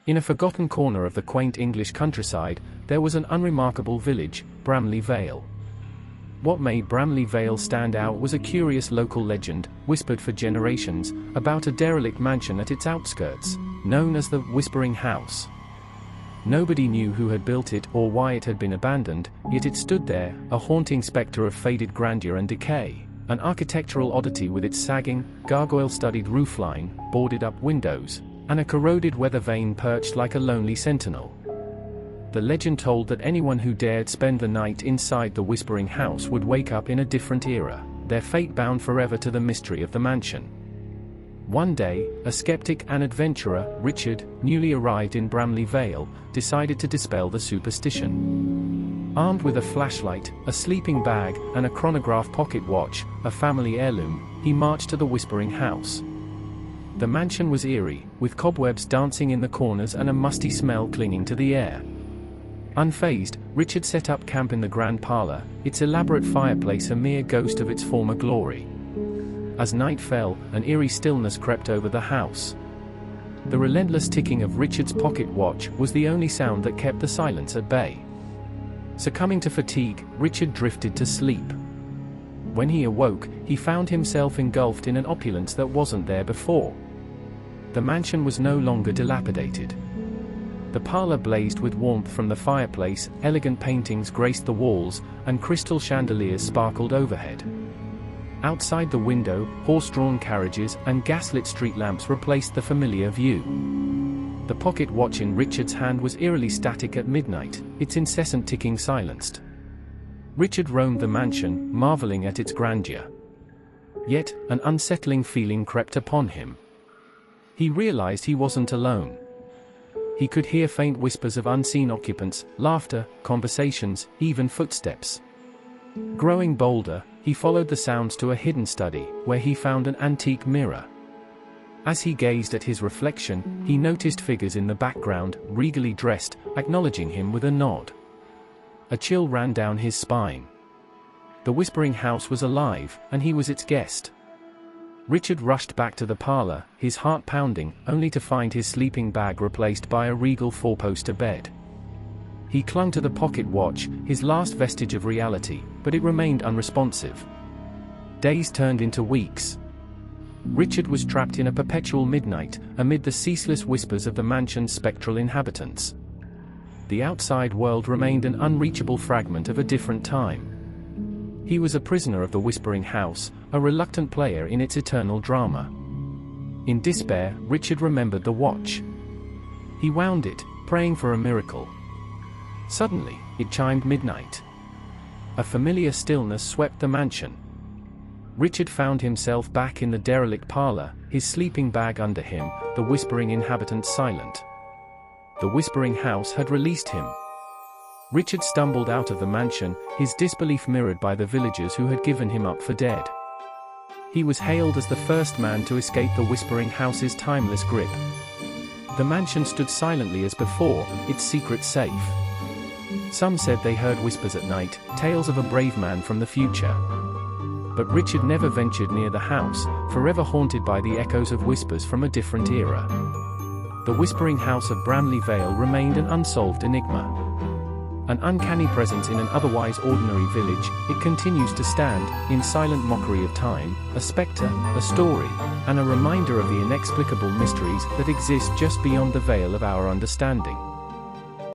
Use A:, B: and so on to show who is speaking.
A: In a forgotten corner of the quaint English countryside, there was an unremarkable village, Bramley Vale. What made Bramley Vale stand out was a curious local legend, whispered for generations, about a derelict mansion at its outskirts, known as the Whispering House. Nobody knew who had built it or why it had been abandoned, yet it stood there, a haunting spectre of faded grandeur and decay, an architectural oddity with its sagging, gargoyle-studded roofline, boarded-up windows, and a corroded weather vane perched like a lonely sentinel. The legend told that anyone who dared spend the night inside the Whispering House would wake up in a different era, their fate bound forever to the mystery of the mansion. One day, a skeptic and adventurer, Richard, newly arrived in Bramley Vale, decided to dispel the superstition. Armed with a flashlight, a sleeping bag, and a chronograph pocket watch, a family heirloom, he marched to the Whispering House. The mansion was eerie, with cobwebs dancing in the corners and a musty smell clinging to the air. Unfazed, Richard set up camp in the grand parlor, its elaborate fireplace a mere ghost of its former glory. As night fell, an eerie stillness crept over the house. The relentless ticking of Richard's pocket watch was the only sound that kept the silence at bay. Succumbing to fatigue, Richard drifted to sleep. When he awoke, he found himself engulfed in an opulence that wasn't there before. The mansion was no longer dilapidated. The parlor blazed with warmth from the fireplace, elegant paintings graced the walls, and crystal chandeliers sparkled overhead. Outside the window, horse-drawn carriages and gaslit street lamps replaced the familiar view. The pocket watch in Richard's hand was eerily static at midnight, its incessant ticking silenced. Richard roamed the mansion, marveling at its grandeur. Yet, an unsettling feeling crept upon him. He realized he wasn't alone. He could hear faint whispers of unseen occupants, laughter, conversations, even footsteps. Growing bolder, he followed the sounds to a hidden study, where he found an antique mirror. As he gazed at his reflection, he noticed figures in the background, regally dressed, acknowledging him with a nod. A chill ran down his spine. The Whispering House was alive, and he was its guest. Richard rushed back to the parlor, his heart pounding, only to find his sleeping bag replaced by a regal four-poster bed. He clung to the pocket watch, his last vestige of reality, but it remained unresponsive. Days turned into weeks. Richard was trapped in a perpetual midnight, amid the ceaseless whispers of the mansion's spectral inhabitants. The outside world remained an unreachable fragment of a different time. He was a prisoner of the Whispering House, a reluctant player in its eternal drama. In despair, Richard remembered the watch. He wound it, praying for a miracle. Suddenly, it chimed midnight. A familiar stillness swept the mansion. Richard found himself back in the derelict parlor, his sleeping bag under him, the whispering inhabitants silent. The Whispering House had released him. Richard stumbled out of the mansion, his disbelief mirrored by the villagers who had given him up for dead. He was hailed as the first man to escape the Whispering House's timeless grip. The mansion stood silently as before, its secret safe. Some said they heard whispers at night, tales of a brave man from the future. But Richard never ventured near the house, forever haunted by the echoes of whispers from a different era. The Whispering House of Bramley Vale remained an unsolved enigma. An uncanny presence in an otherwise ordinary village, it continues to stand, in silent mockery of time, a spectre, a story, and a reminder of the inexplicable mysteries that exist just beyond the veil of our understanding.